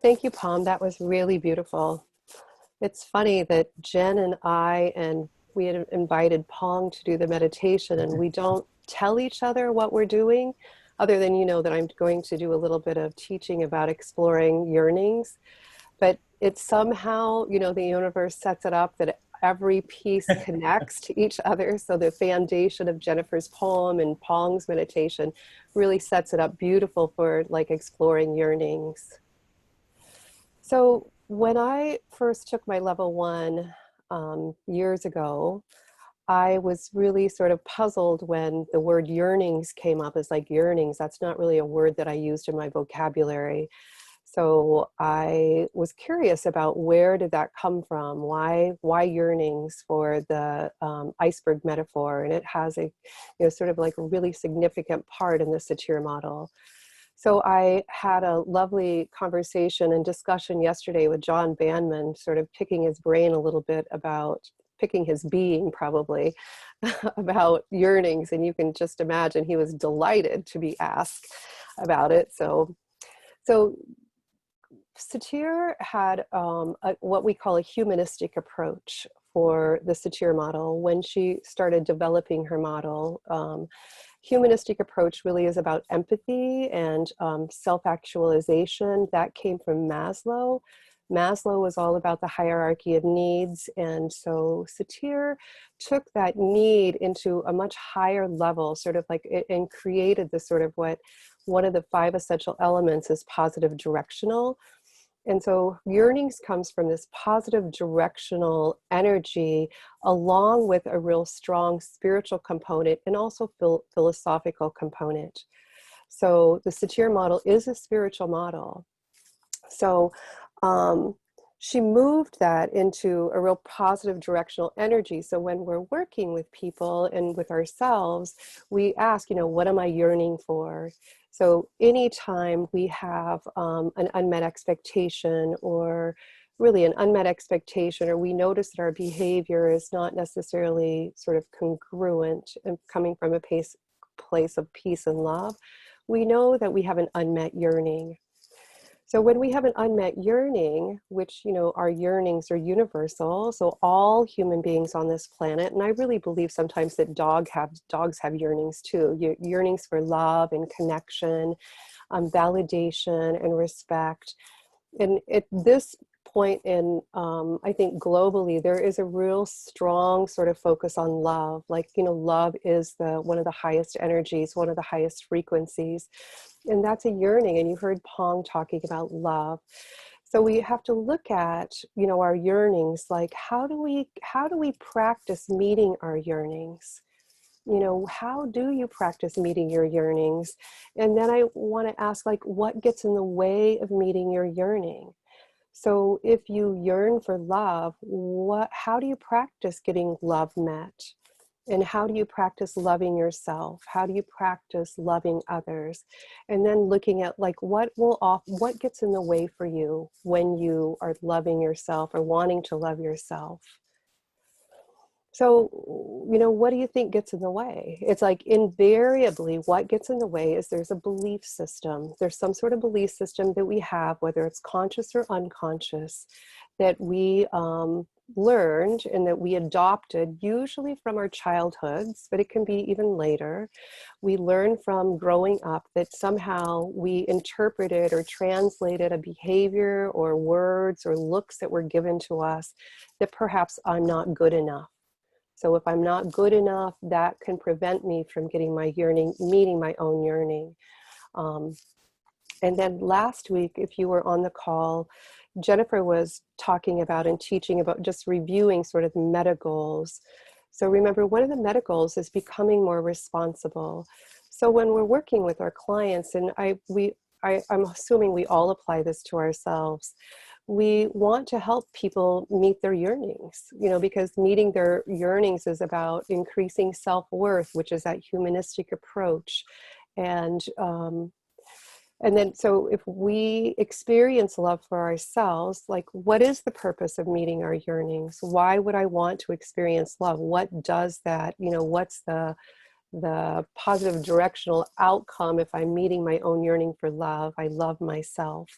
Thank you, Palm. That was really beautiful. It's funny that Jen and I and we had invited Pong to do the meditation, and we don't tell each other what we're doing, other than that I'm going to do a little bit of teaching about exploring yearnings. But it's somehow, the universe sets it up that every piece connects to each other. So the foundation of Jennifer's poem and Pong's meditation really sets it up beautiful for like exploring yearnings. So when I first took my level one years ago, I was really sort of puzzled when the word yearnings came up as like yearnings. That's not really a word that I used in my vocabulary. So I was curious about where did that come from? Why yearnings for the iceberg metaphor? And it has a, sort of like a really significant part in the Satir model. So I had a lovely conversation and discussion yesterday with John Bandman, sort of picking his brain a little bit about, picking his being probably, about yearnings. And you can just imagine he was delighted to be asked about it. So Satir had what we call a humanistic approach for the Satir model. When she started developing her model, humanistic approach really is about empathy and self-actualization. That came from Maslow. Maslow was all about the hierarchy of needs, and so Satir took that need into a much higher level, sort of like, and created this sort of what one of the 5 essential elements is positive directional. And so yearnings comes from this positive directional energy, along with a real strong spiritual component and also philosophical component. So the Satir model is a spiritual model. So she moved that into a real positive directional energy. So when we're working with people and with ourselves, we ask, what am I yearning for? So anytime we have an unmet expectation, or really an unmet expectation, or we notice that our behavior is not necessarily sort of congruent and coming from a place of peace and love, we know that we have an unmet yearning. So when we have an unmet yearning, which, our yearnings are universal, so all human beings on this planet, and I really believe sometimes that dogs have yearnings too, yearnings for love and connection, validation and respect. And at this point in, I think globally, there is a real strong sort of focus on love. Like, love is one of the highest energies, one of the highest frequencies. And that's a yearning. And you heard Pong talking about love. So we have to look at, our yearnings, like how do we practice meeting our yearnings? How do you practice meeting your yearnings? And then I want to ask, like, what gets in the way of meeting your yearning? So if you yearn for love, how do you practice getting love met? And how do you practice loving yourself? How do you practice loving others? And then looking at like what gets in the way for you when you are loving yourself or wanting to love yourself? So, what do you think gets in the way? It's like invariably what gets in the way is there's a belief system. There's some sort of belief system that we have, whether it's conscious or unconscious, that we learned and that we adopted, usually from our childhoods, but it can be even later. We learn from growing up that somehow we interpreted or translated a behavior or words or looks that were given to us that perhaps I'm not good enough. So if I'm not good enough, that can prevent me from getting my yearning, meeting my own yearning. And then last week, if you were on the call, Jennifer was talking about and teaching about just reviewing sort of meta goals. So remember, one of the meta goals is becoming more responsible. So when we're working with our clients, and I'm assuming we all apply this to ourselves, we want to help people meet their yearnings, because meeting their yearnings is about increasing self-worth, which is that humanistic approach. And then, so if we experience love for ourselves, like what is the purpose of meeting our yearnings? Why would I want to experience love? What does that, what's the positive directional outcome if I'm meeting my own yearning for love? I love myself.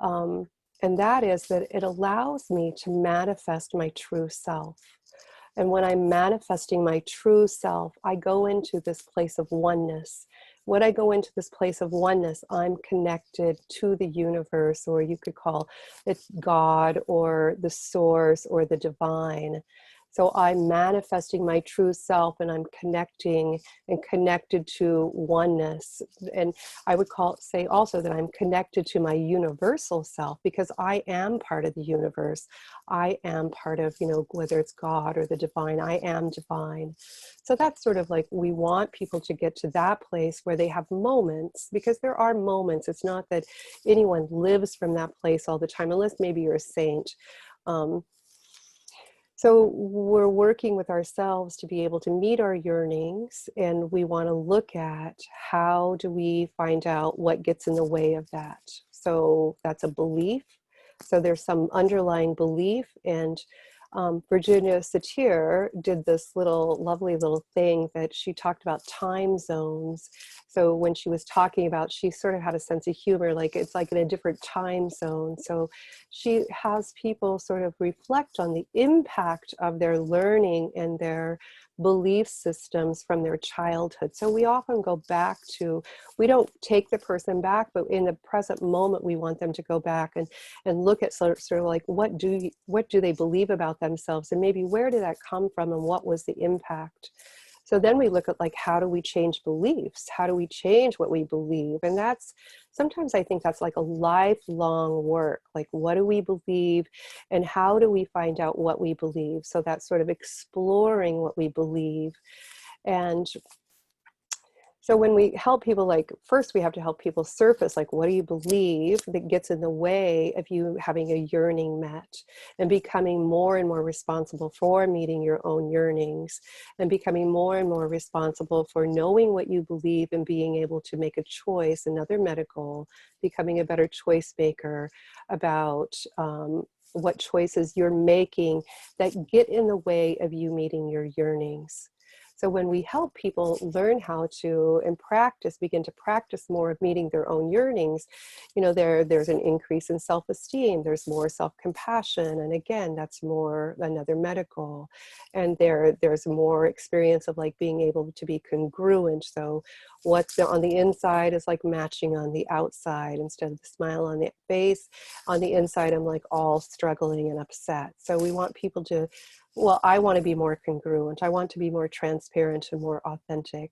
And that is that it allows me to manifest my true self. And when I'm manifesting my true self, I go into this place of oneness. When I go into this place of oneness, I'm connected to the universe, or you could call it God or the source or the divine. So I'm manifesting my true self, and I'm connecting and connected to oneness. And I would say also that I'm connected to my universal self, because I am part of the universe. I am part of, whether it's God or the divine, I am divine. So that's sort of like, we want people to get to that place where they have moments, because there are moments. It's not that anyone lives from that place all the time, unless maybe you're a saint. So we're working with ourselves to be able to meet our yearnings, and we want to look at how do we find out what gets in the way of that. So that's a belief. So there's some underlying belief, and Virginia Satir did this lovely little thing that she talked about time zones. So when she was talking about, she sort of had a sense of humor, like it's like in a different time zone. So she has people sort of reflect on the impact of their learning and their belief systems from their childhood. So we often go back to, we don't take the person back, but in the present moment, we want them to go back and look at sort of like, what do they believe about themselves, and maybe where did that come from, and what was the impact. So then we look at, like, how do we change beliefs? How do we change what we believe? And that's, sometimes I think that's like a lifelong work. Like, what do we believe, and how do we find out what we believe? So that's sort of exploring what we believe. And so when we help people, like, first we have to help people surface, like, what do you believe that gets in the way of you having a yearning met, and becoming more and more responsible for meeting your own yearnings, and becoming more and more responsible for knowing what you believe and being able to make a choice, another medical, becoming a better choice maker about what choices you're making that get in the way of you meeting your yearnings. So when we help people learn how to, and practice, begin to practice more of meeting their own yearnings, there's an increase in self-esteem, there's more self-compassion, and again, that's more another medical. And there's more experience of, like, being able to be congruent. So what's on the inside is like matching on the outside. Instead of the smile on the face, on the inside, I'm like all struggling and upset. So we want people to, well, I want to be more congruent. I want to be more transparent and more authentic.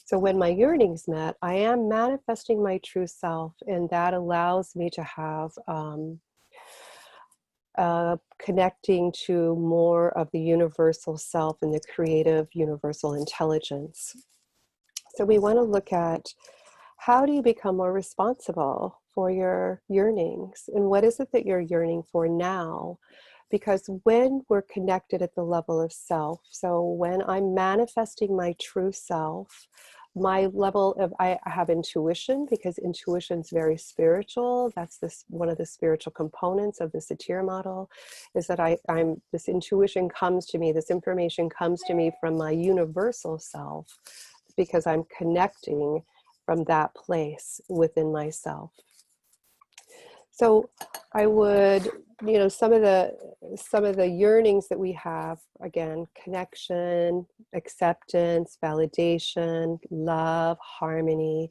So when my yearnings met, I am manifesting my true self, and that allows me to have connecting to more of the universal self and the creative universal intelligence. So we want to look at, how do you become more responsible for your yearnings, and what is it that you're yearning for now? Because when we're connected at the level of self, so when I'm manifesting my true self, my level of, I have intuition, because intuition is very spiritual. That's one of the spiritual components of the Satir model, is that this intuition comes to me, this information comes to me from my universal self, because I'm connecting from that place within myself. So I would, some of the yearnings that we have, again, connection, acceptance, validation, love, harmony.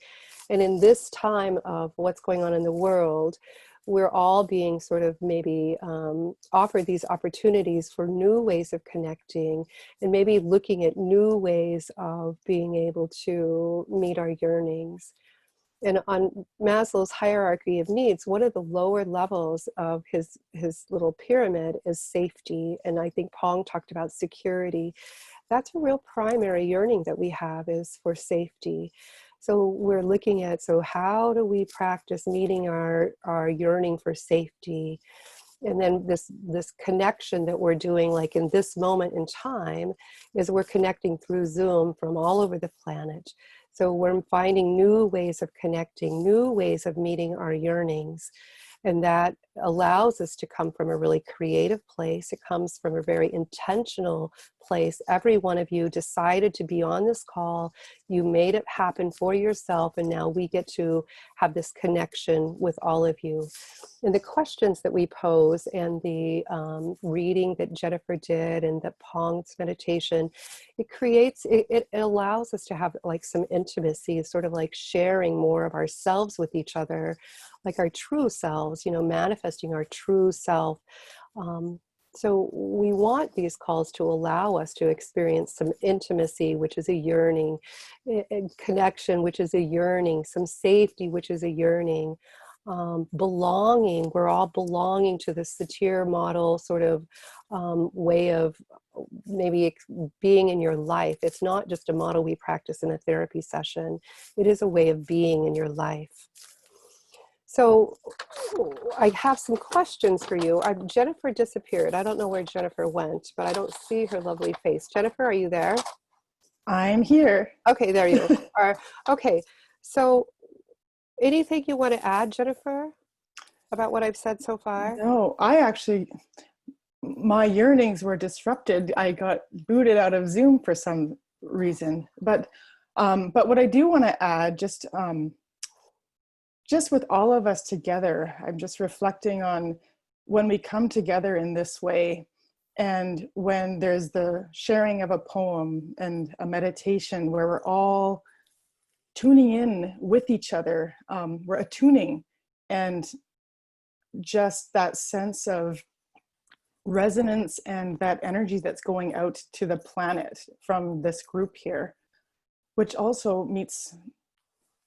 And in this time of what's going on in the world, we're all being sort of maybe offered these opportunities for new ways of connecting, and maybe looking at new ways of being able to meet our yearnings. And on Maslow's hierarchy of needs, one of the lower levels of his little pyramid is safety. And I think Pong talked about security. That's a real primary yearning that we have, is for safety. So we're looking at, so how do we practice meeting our yearning for safety? And then this connection that we're doing, like in this moment in time, is we're connecting through Zoom from all over the planet. So we're finding new ways of connecting, new ways of meeting our yearnings. And that allows us to come from a really creative place. It comes from a very intentional place. Every one of you decided to be on this call. You made it happen for yourself, and now we get to have this connection with all of you. And the questions that we pose and the reading that Jennifer did and the Pong's meditation, it allows us to have like some intimacy, sort of like sharing more of ourselves with each other, like our true selves, manifesting our true self. So we want these calls to allow us to experience some intimacy, which is a yearning, connection, which is a yearning, some safety, which is a yearning, belonging. We're all belonging to the Satir model sort of way of maybe being in your life. It's not just a model we practice in a therapy session. It is a way of being in your life. So I have some questions for you. Jennifer disappeared. I don't know where Jennifer went, but I don't see her lovely face. Jennifer, are you there? I'm here. Okay, there you are. Okay, so anything you want to add, Jennifer, about what I've said so far? No, my yearnings were disrupted. I got booted out of Zoom for some reason. But what I do want to add, just with all of us together, I'm just reflecting on when we come together in this way, and when there's the sharing of a poem and a meditation where we're all tuning in with each other, we're attuning, and just that sense of resonance and that energy that's going out to the planet from this group here, which also meets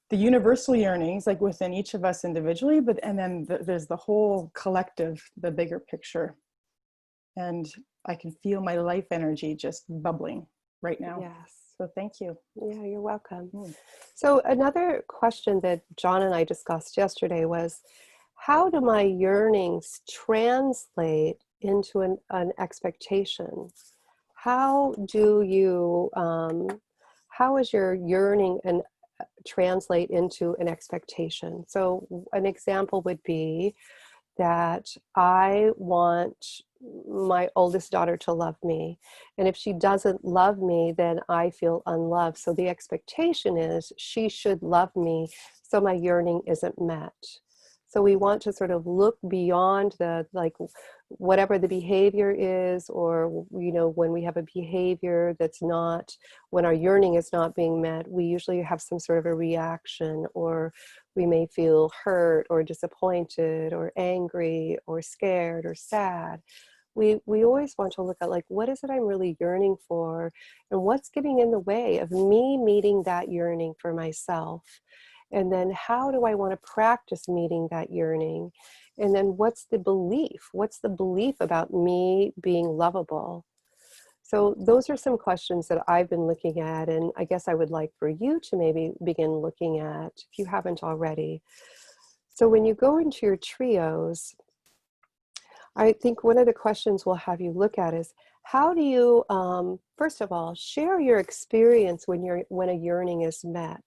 the universal yearnings, like within each of us individually, and then there's the whole collective, the bigger picture. And I can feel my life energy just bubbling right now. Yes. So thank you. Yeah, you're welcome. So another question that John and I discussed yesterday was, how do my yearnings translate into an expectation? How is your yearning and translate into an expectation? So an example would be that I want my oldest daughter to love me. And if she doesn't love me, then I feel unloved. So the expectation is she should love me, so my yearning isn't met. So we want to sort of look beyond whatever the behavior is, or, when we have a behavior that's not, when our yearning is not being met, we usually have some sort of a reaction, or we may feel hurt or disappointed or angry or scared or sad. We always want to look at what is it I'm really yearning for, and what's getting in the way of me meeting that yearning for myself. And then how do I want to practice meeting that yearning? And then what's the belief? What's the belief about me being lovable? So those are some questions that I've been looking at, and I guess I would like for you to maybe begin looking at if you haven't already. So when you go into your trios, I think one of the questions we'll have you look at is, how do you, first of all, share your experience when a yearning is met?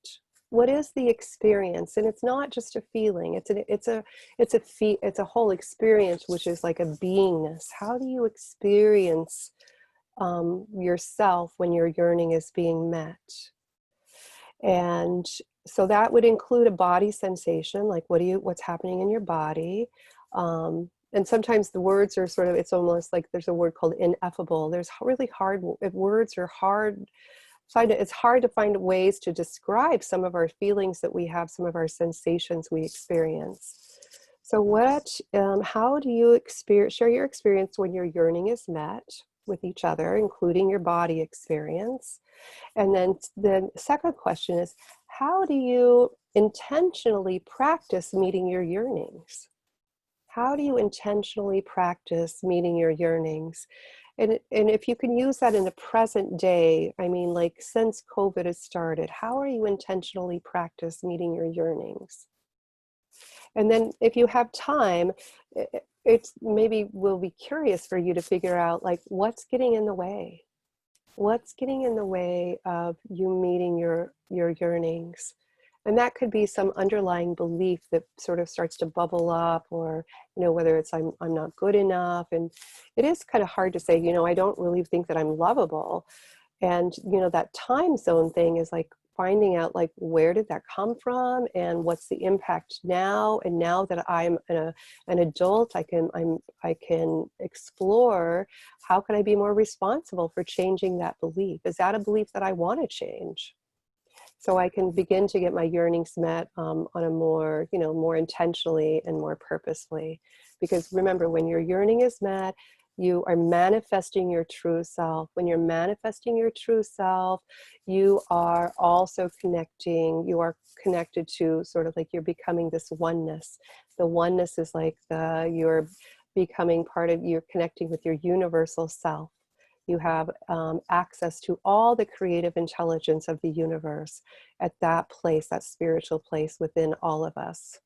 What is the experience? And it's not just a feeling. It's a whole experience, which is like a beingness. How do you experience yourself when your yearning is being met? And so that would include a body sensation, like what's happening in your body. And sometimes the words are sort of, it's almost like there's a word called ineffable. There's really hard, words are hard. It's hard to find ways to describe some of our feelings that we have, some of our sensations we experience. So how do you share your experience when your yearning is met with each other, including your body experience? And then the second question is, how do you intentionally practice meeting your yearnings? How do you intentionally practice meeting your yearnings? And if you can use that in the present day, I mean, like since COVID has started, how are you intentionally practice meeting your yearnings? And then if you have time, it's maybe we'll be curious for you to figure out what's getting in the way? What's getting in the way of you meeting your yearnings? And that could be some underlying belief that sort of starts to bubble up, or, whether it's I'm not good enough. And it is kind of hard to say, I don't really think that I'm lovable. And, that time zone thing is like finding out, like, where did that come from and what's the impact now? And now that I'm an adult, I can explore, how can I be more responsible for changing that belief? Is that a belief that I want to change? So I can begin to get my yearnings met on a more, more intentionally and more purposefully. Because remember, when your yearning is met, you are manifesting your true self. When you're manifesting your true self, you are also connecting, you are connected to sort of like you're becoming this oneness. The oneness is like you're becoming part of, you're connecting with your universal self. You have access to all the creative intelligence of the universe at that place, that spiritual place within all of us.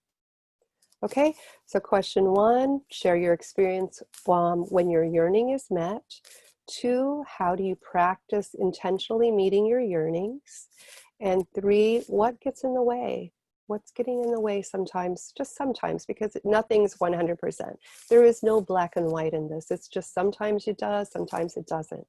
Okay, so question 1, share your experience when your yearning is met. 2, how do you practice intentionally meeting your yearnings? And 3, what gets in the way? What's getting in the way sometimes, just sometimes, because nothing's 100%. There is no black and white in this. It's just sometimes it does, sometimes it doesn't.